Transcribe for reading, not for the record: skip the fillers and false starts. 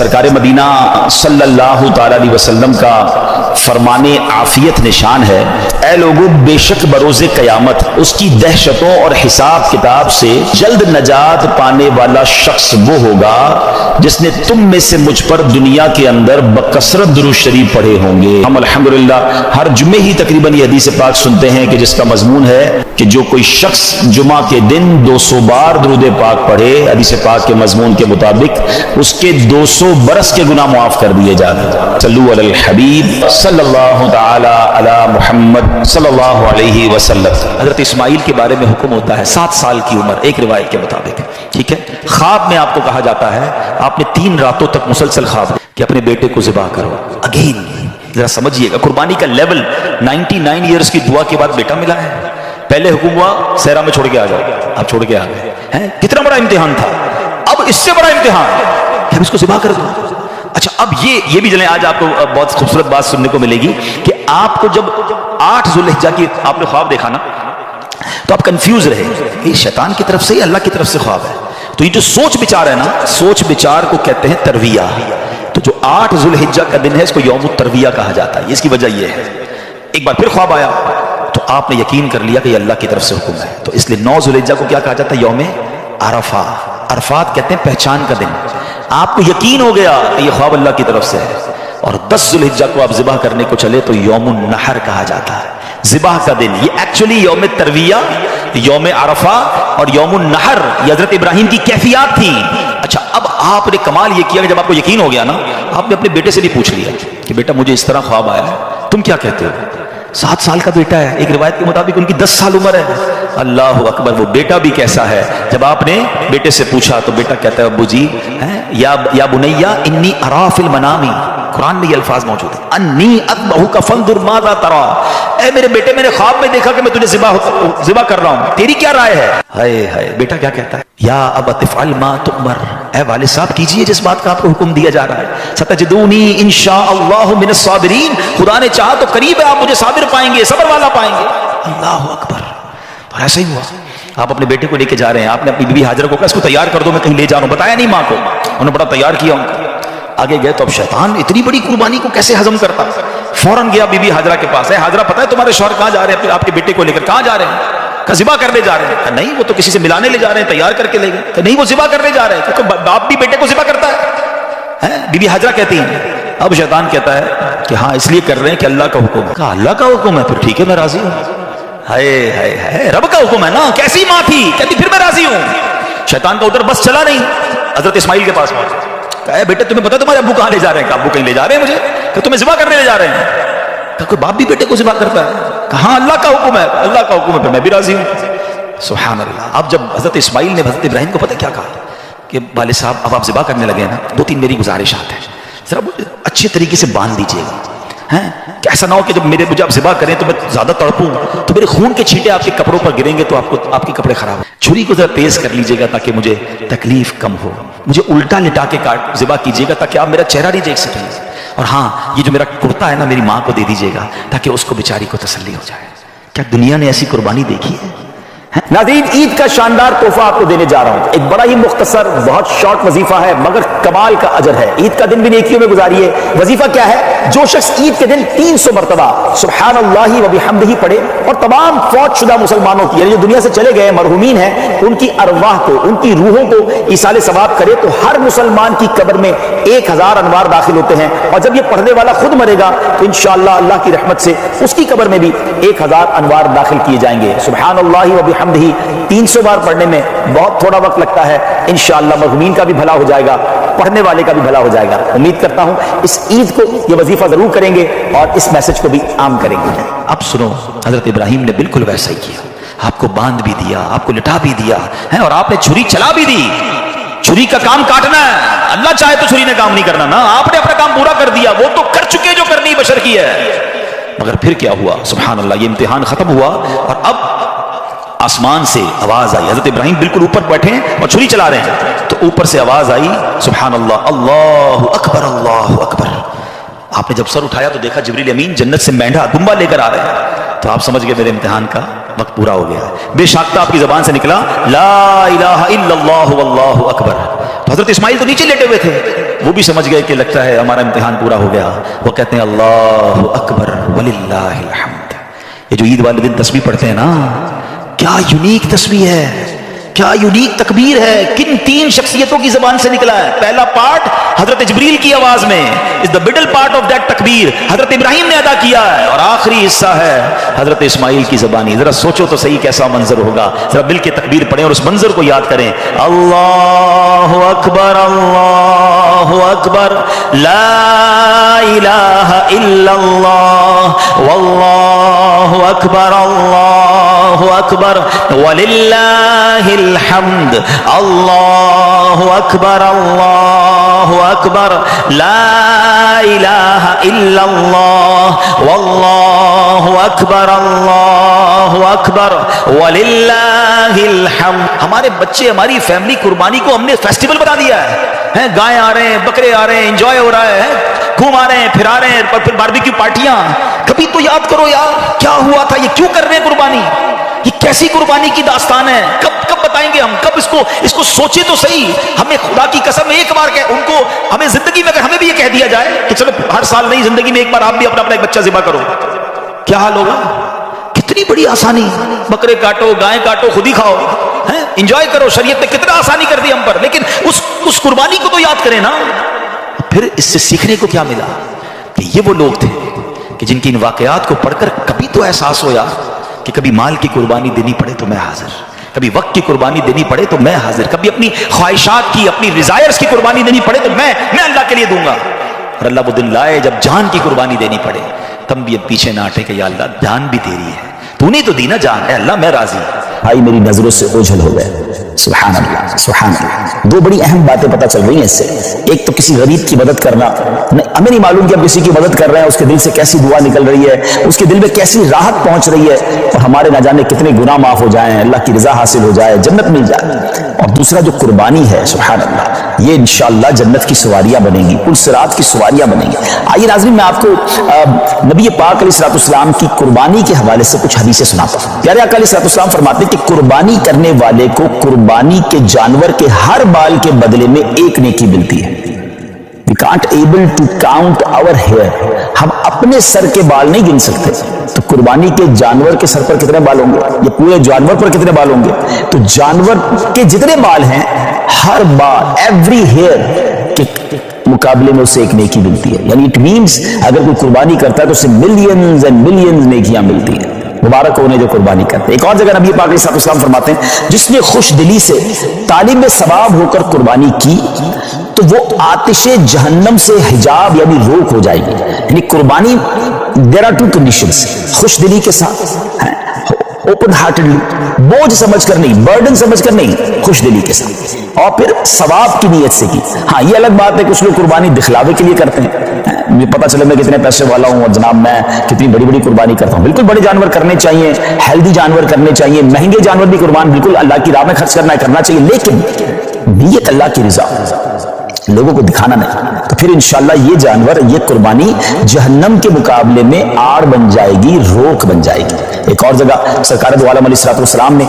سرکار مدینہ صلی اللہ تعالی علیہ وسلم کا فرمان عافیت نشان ہے، اے لوگو بے شک بروز قیامت اس کی دہشتوں اور حساب کتاب سے جلد نجات پانے والا شخص وہ ہوگا جس نے تم میں سے مجھ پر دنیا کے اندر بکثرت درود شریف پڑھے ہوں گے۔ ہم الحمدللہ ہر جمعے ہی تقریباً یہ حدیث پاک سنتے ہیں کہ جس کا مضمون ہے کہ جو کوئی شخص جمعہ کے دن 200 بار درود پاک پڑھے، حدیث پاک کے مضمون کے مطابق اس کے 200 برس کے گناہ معاف کر دیے جاتے ہیں۔ صلو علی الحبیب صلی اللہ تعالی علی محمد صلی اللہ علیہ وسلم۔ حضرت اسماعیل کے بارے میں حکم ہوتا ہے 7 سال کی عمر، ایک روایت کے مطابق، ٹھیک ہے۔ خواب میں آپ کو کہا جاتا ہے، آپ نے 3 راتوں تک مسلسل خواب کہ اپنے بیٹے کو ذبح کرو۔ اگین ذرا سمجھیے گا، قربانی کا لیول 99 ایئرز کی دعا کے بعد بیٹا ملا ہے۔ پہلے حکم ہوا صحرا میں چھوڑ کے آ جاؤ، آپ چھوڑ کے آ گئے، کتنا بڑا امتحان تھا۔ اب اس سے بڑا امتحان کہ اب اس کو ذبح کر دو۔ اچھا اب یہ بھی جلیں، آج آپ کو بہت خوبصورت بات سننے کو ملے گی کہ آپ کو جب 8 ذوالحجہ کی آپ نے خواب دیکھا نا تو آپ کنفیوز رہے، یہ شیطان کی طرف سے یا اللہ کی طرف سے خواب ہے؟ تو یہ جو سوچ بچار ہے نا، سوچ بچار کو کہتے ہیں ترویہ۔ تو جو 8 ذوالحجہ کا دن ہے اس کو یوم الترویہ کہا جاتا ہے۔ اس کی وجہ یہ ہے، ایک بار پھر خواب آیا تو آپ نے یقین کر لیا کہ یہ اللہ کی طرف سے حکم ہے، تو اس لیے 9 ذوالحجہ کو کیا کہا جاتا ہے؟ یوم عرفہ۔ عرفات کہتے ہیں پہچان کا دن۔ آپ کو یقین ہو گیا کہ یہ خواب اللہ کی طرف سے ہے، اور 10 ذوالحجہ کو آپ ذبح کرنے کو چلے تو یوم النحر کہا جاتا ہے، ذبح کا دن۔ یہ ایکچولی یوم ترویہ، یوم عرفہ اور یوم النحر یہ حضرت ابراہیم کی کیفیات تھی۔ اچھا اب آپ نے کمال یہ کیا کہ جب آپ کو یقین ہو گیا نا، آپ نے اپنے بیٹے سے بھی پوچھ لیا کہ بیٹا مجھے اس طرح خواب آیا ہے، تم کیا کہتے ہو؟ 7 سال کا بیٹا ہے، ایک روایت کے مطابق ان کی 10 سال عمر ہے۔ اللہ اکبر، وہ بیٹا بھی کیسا ہے؟ جب آپ نے بیٹے سے پوچھا تو بیٹا کہتا ہے ابو جی یا بنیا انی ارا فی المنام، قرآن میں یہ الفاظ موجود ہیں، انی اذبحک فانظر ماذا تری، اے میرے بیٹے میں نے خواب میں دیکھا کہ میں تجھے ذبح کر رہا ہوں، تیری کیا رائے ہے؟ ہائے ہائے، بیٹا کیا کہتا ہے؟ یا ابت افعل ما تؤمر، اے والد صاحب کیجئے جس بات کا آپ کو حکم دیا جا رہا ہے، ستجدونی انشاءاللہ من الصابرین، خدا نے چاہا تو قریب ہے آپ مجھے صابر پائیں گے، صبر والا پائیں گے۔ اللہ اکبر۔ اور ایسا ہی ہوا، آپ اپنے بیٹے کو لے کے جا رہے ہیں، آپ نے اپنی بیوی ہاجرہ کو کہا اس کو تیار کر دو میں کہیں لے جا رہا ہوں، بتایا نہیں ماں کو، انہوں نے بڑا تیار کیا ان کو۔ آگے گئے تو اب شیطان اتنی بڑی قربانی کو کیسے ہضم کرتا، فوراً گیا بی بی ہاجرہ کے پاس، ہے ہاجرہ پتہ ہے تمہارے شوہر کہاں جا رہے ہیں آپ کے بیٹے کو لے کر؟ کہاں جا رہے ہیں؟ کہ ذبح کرنے جا رہے ہیں۔ کہ نہیں وہ تو کسی سے ملانے لے جا رہے ہیں، تیار کر کے لے گئے۔ کہ نہیں وہ ذبح کرنے جا رہے ہیں۔ کہ باپ بھی بیٹے کو ذبح کرتا ہے؟ بی بی ہاجرہ کہتی ہیں۔ اب شیطان کہتا ہے کہ ہاں اس لیے کر رہے ہیں کہ اللہ کا حکم ہے۔ کہا اللہ کا حکم ہے؟ پھر ٹھیک ہے میں راضی ہوں۔ ہائے ہائے ہائے، رب کا حکم ہے نا، کیسی ماں تھی؟ کہتی پھر میں راضی ہوں۔ شیطان کا ادھر بس چلا نہیں، حضرت اسماعیل کے پاس پہنچا، کہا بیٹے تمہیں پتا تمہارے ابو کہاں لے جا رہے ہیں؟ کہ ابو کہیں لے جا رہے ہیں مجھے، کہ تمہیں ذبح کرنے لے جا رہے ہیں۔ کہ کوئی باپ بھی بیٹے کو ذبح کرتا ہے؟ کہاں اللہ کا حکم ہے، اللہ کا حکم ہے، پھر میں بھی راضی ہوں۔ سبحان اللہ۔ اب جب حضرت اسماعیل نے حضرت ابراہیم کو پتہ کیا کہا کہ والد صاحب اب آپ ذبح کرنے لگے ہیں نا، 2-3 میری گزارشات ہیں، ذرا اچھے طریقے سے باندھ دیجیے گا، کہ ایسا نہ ہو کہ جب مجھے آپ ذبح کریں تو میں زیادہ تڑپوں تو میرے خون کے چھینٹے آپ کے کپڑوں پر گریں گے تو آپ کے کپڑے خراب ہوں۔ چھری کو ذرا تیز کر لیجیے گا تاکہ مجھے تکلیف کم ہو، مجھے الٹا لٹا کے ذبح کیجیے گا تاکہ آپ میرا چہرہ نہیں دیکھ سکیں، اور ہاں یہ جو میرا کرتا ہے نا میری ماں کو دے دیجیے گا تاکہ اس کو بیچاری کو تسلی ہو جائے۔ کیا دنیا نے ایسی قربانی دیکھی ہے؟ ناظرین عید کا شاندار تحفہ آپ کو دینے جا رہا ہوں، ایک بڑا ہی مختصر بہت شارٹ وظیفہ ہے مگر کمال کا اجر ہے۔ عید کا دن بھی نیکیوں میں گزاریے۔ وظیفہ کیا ہے؟ جو شخص عید کے دن 300 مرتبہ سبحان اللہ و بحمدہ پڑھے اور تمام فوت شدہ مسلمانوں کی، یعنی جو دنیا سے چلے گئے مرحومین ہیں، ان کی ارواح کو، ان کی روحوں کو ایصال ثواب کرے تو ہر مسلمان کی قبر میں 1000 انوار داخل ہوتے ہیں، اور جب یہ پڑھنے والا خود مرے گا تو انشاءاللہ اللہ کی رحمت سے اس کی قبر میں بھی 1000 انوار داخل کیے جائیں گے۔ سبحان اللہ و بحمدہ 300 بار پڑھنے میں بہت تھوڑا وقت لگتا ہے، انشاءاللہ مرحومین کا بھی بھلا ہو جائے گا، پڑھنے والے کا بھی بھلا ہو جائے گا۔ امید کرتا ہوں اس عید کو یہ وظیفہ ضرور کریں گے اور اس میسج کو بھی عام کریں گے۔ اب سنو، حضرت ابراہیم نے بالکل ویسا ہی کیا، آپ کو باندھ بھی دیا، آپ کو لٹا بھی دیا ہے، اور آپ نے چھری چلا بھی دی۔ چھری کا کام کاٹنا ہے، اللہ چاہے تو چھری نے کام نہیں کرنا نا، آپ نے اپنا کام پورا کر دیا، وہ تو کر چکے جو کرنی بشر کی ہے۔ مگر پھر کیا ہوا؟ سبحان اللہ، یہ امتحان ختم ہوا اور اب آسمان سے آواز آئی، حضرت ابراہیم بالکل اوپر بیٹھے ہیں اور چھری چلا رہے ہیں، تو اوپر سے آواز آئی سبحان اللہ، اللہ اکبر اللہ اکبر۔ آپ نے جب سر اٹھایا تو دیکھا جبریل امین جنت سے مینڈھا دمبا لے کر آ رہے ہیں، تو آپ سمجھ گئے میرے امتحان کا وقت پورا ہو گیا ہے۔ بے شاختہ آپ کی زبان سے نکلا لا الہ الا اللہ واللہ اکبر۔ تو حضرت اسماعیل تو نیچے لیٹے ہوئے تھے، وہ بھی سمجھ گئے کہ لگتا ہے ہمارا امتحان پورا ہو گیا. وہ کہتے ہیں اللہ اکبر وللہ الحمد. یہ جو عید والے دن تسبیح پڑھتے ہیں نا، کیا یونیک تسبیح ہے، کیا یونیک تکبیر ہے. کن تین شخصیتوں کی زبان سے نکلا ہے؟ پہلا پارٹ حضرت جبریل کی آواز میں، is the middle part of that تکبیر، حضرت ابراہیم نے ادا کیا ہے، اور آخری حصہ ہے حضرت اسماعیل کی زبانی. ذرا سوچو تو صحیح کیسا منظر ہوگا. ذرا مل کے تکبیر پڑھیں اور اس منظر کو یاد کریں. اللہ اکبر اللہ اکبر لا الہ الا اللہ واللہ اکبر اللہ اکبر وللہ الحمد. اللہ اکبر اللہ اکبر لا الہ الا اللہ واللہ اکبر اللہ اکبر وللہ الحمد. ہمارے بچے، ہماری فیملی قربانی کو ہم نے فیسٹیول بنا دیا ہے. گائے آ رہے ہیں، بکرے آ رہے ہیں، انجوائے ہو رہا ہے، گھوم آ رہے ہیں، پھر آ رہے ہیں، پھر باربیکیو پارٹیاں. کبھی تو یاد کرو یار کیا ہوا تھا، یہ کیوں کر رہے ہیں قربانی، یہ کیسی قربانی کی داستان ہے. کب بتائیں گے ہم، کب اس کو سوچے تو صحیح. ہمیں خدا کی قسم ایک بار ان کو ہمیں زندگی میں اگر ہمیں بھی یہ کہہ دیا جائے کہ چلو ہر سال نہیں، زندگی میں ایک بار آپ بھی اپنا ایک بچہ ذبح کرو، کیا حال ہوگا. کتنی بڑی آسانی، بکرے کاٹو، گائے کاٹو، خود ہی کھاؤ، انجوائے کرو. شریعت نے کتنا آسانی کر دی ہم پر، لیکن اس قربانی کو تو یاد کریں نا. پھر اس سے سیکھنے کو کیا ملا کہ یہ وہ لوگ تھے کہ جن کی ان واقعات کو پڑھ کر کبھی تو احساس ہو یار کہ کبھی مال کی قربانی دینی پڑے تو میں حاضر، کبھی وقت کی قربانی دینی پڑے تو میں حاضر، کبھی اپنی خواہشات کی، اپنی ڈیزائرز کی قربانی دینی پڑے تو میں اللہ کے لیے دوں گا. اور اللہ وہ دن لائے جب جان کی قربانی دینی پڑے، تم بھی اب پیچھے نہ ہٹے کہ یا اللہ جان بھی تیری ہے، تو نے تو دی نا جان، اے اللہ میں راضی. بھائی میری نظروں سے اوجھل ہو گئے. سبحان اللہ سبحان اللہ. دو بڑی اہم باتیں پتہ چل رہی ہیں اس سے. ایک تو کسی غریب کی مدد کرنا، ہمیں نہیں معلوم کہ ہم کسی کی مدد کر رہے ہیں، اس کے دل سے کیسی دعا نکل رہی ہے، اس کے دل میں کیسی راحت پہنچ رہی ہے، اور ہمارے نہ جانے کتنے گناہ معاف ہو جائیں، اللہ کی رضا حاصل ہو جائے، جنت مل جائے. اور دوسرا جو قربانی ہے، سبحان اللہ، یہ انشاءاللہ جنت کی سواریاں بنیں گی، پل صراط کی سواریاں بنیں گی. آئیے ناظرین میں آپ کو نبی پاک علیہ الصلوۃ والسلام کی قربانی کے حوالے سے کچھ حدیثیں سناتا ہوں. پیارے آقا علیہ الصلوۃ والسلام فرماتے ہیں کہ قربانی کرنے والے کو قربانی کے جانور کے ہر بال کے بدلے میں ایک نیکی ملتی ہے. We can't able to count our hair. ہم اپنے سر کے بال نہیں گن سکتے. تو قربانی کے جانور کے سر پر کتنے بال ہوں گے، یہ پورے جانور پر کتنے بال ہوں گے. تو جانور کے جتنے بال ہیں، ہر بال، ایوری ہیئر کے مقابلے میں اسے ایک نیکی ملتی ہے. یعنی اٹ مینس اگر کوئی قربانی کرتا ہے تو اسے ملینز اینڈ ملینز نیکیاں ملتی ہیں. مبارک ہونے جو قربانی کرتے ہیں. ایک اور جگہ نبی پاک علیہ الصلوۃ والسلام فرماتے ہیں جس نے خوش دلی سے طالب ثواب ہو کر قربانی کی تو وہ آتش جہنم سے حجاب یعنی روک ہو جائے گی. یعنی قربانی دیر آر ٹو کنڈیشنز، خوش دلی کے ساتھ، اوپن ہارٹڈلی، بوجھ سمجھ کر نہیں، برڈن سمجھ کر نہیں، خوش دلی کے ساتھ، اور پھر ثواب کی نیت سے کی. ہاں یہ الگ بات ہے کچھ لوگ قربانی دکھلاوے کے لیے کرتے ہیں، مجھے پتا چلے میں کتنے پیسے والا ہوں اور جناب میں کتنی بڑی بڑی قربانی کرتا ہوں. بالکل بڑے جانور کرنے چاہیے، ہیلدی جانور کرنے چاہیے، مہنگے جانور بھی قربان بالکل اللہ کی راہ میں خرچ کرنا چاہیے، لیکن نیت اللہ کی رضا، لوگوں کو دکھانا نہیں. تو پھر انشاءاللہ یہ جانور، یہ قربانی جہنم کے مقابلے میں آڑ بن جائے گی، روک بن جائے گی. ایک اور جگہ سرکار دو عالم علیہ الصلوۃ والسلام نے